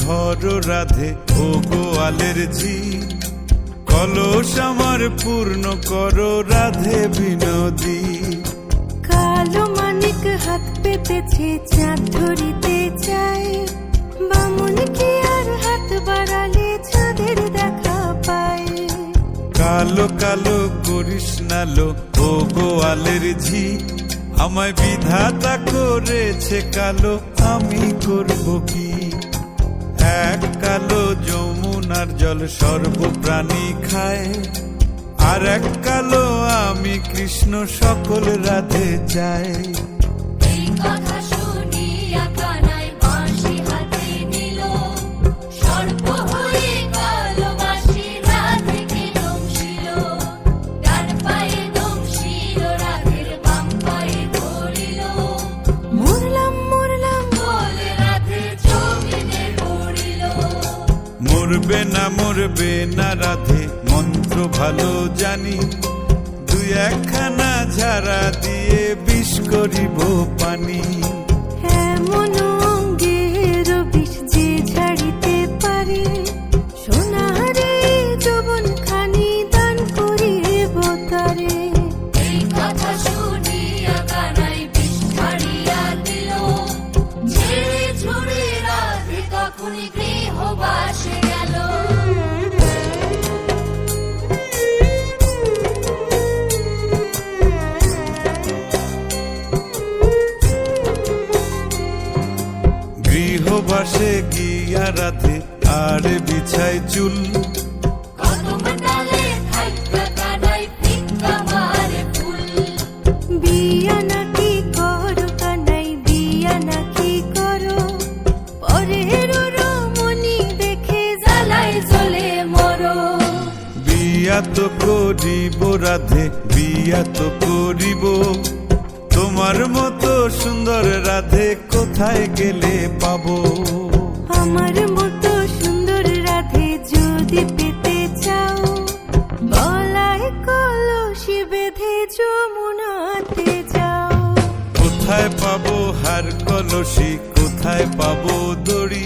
ভরো রাধে ও গোয়ালের ঝি, কলস আমার পূর্ণ করো রাধে বিনোদী। কালো মানিক হাত পেতেছে চাঁদ ধরিতে চায়, বামুন কি আর হাত বাড়ালে চাঁদের দেখা পায়। কালো কালো করিস নালো ও গোয়ালের ঝি, আমায় বিধাতা করেছে কালো, আমি করব কি? এক কালো যমুনার জল সর্বপ্রাণী খায়, আর এক কালো আমি কৃষ্ণ সকল রাধে চাই। এই কথা শুনিয়া কানাই বাঁশি হাতে নিল, সর্প হয়ে কালো বাঁশি রাধেকে দংশিল। ডান পায়ে দংশিল রাধের বাম পায়ে ধরিল, মরলাম মরলাম বলে রাধে জমিনে পড়িল। মরবে না রাধে মন্ত্র ভালো জানি, দুই একখানা ঝাড়া দিয়ে বিষ করিব পানি। এমন অঙ্গের বিষ যে ঝাড়িতে পারে, সোনারে যৌবন খানি দান করিব তারে। এই কথা শুনিয়া কানাই বিষ ছাড়িয়া দিল, ঝেড়ে ঝুড়ে রাধে তখনই গৃহবাসে গেল। গৃহবাসে গিয়া রাধে আর বিছাই চুল, কদম ডালে থাইকা কানাই ফিক্কা মারে ফুল। বিয়া নাকি করো কানাই বিয়া নাকি করো, পরের রমণী দেখে জ্বালায় জ্বলে মরো। বিয়া তো করিব রাধে বিয়া তো করিব, তোমার মতো সুন্দর রাধে কোথায় গেলে পাবো? আমার মতো সুন্দর রাধে যদি পেতে চাও, গলায় কলসি বেঁধে যমুনাতে যাও। কোথায় পাবো হার কলসি, কোথায় পাবো দড়ি?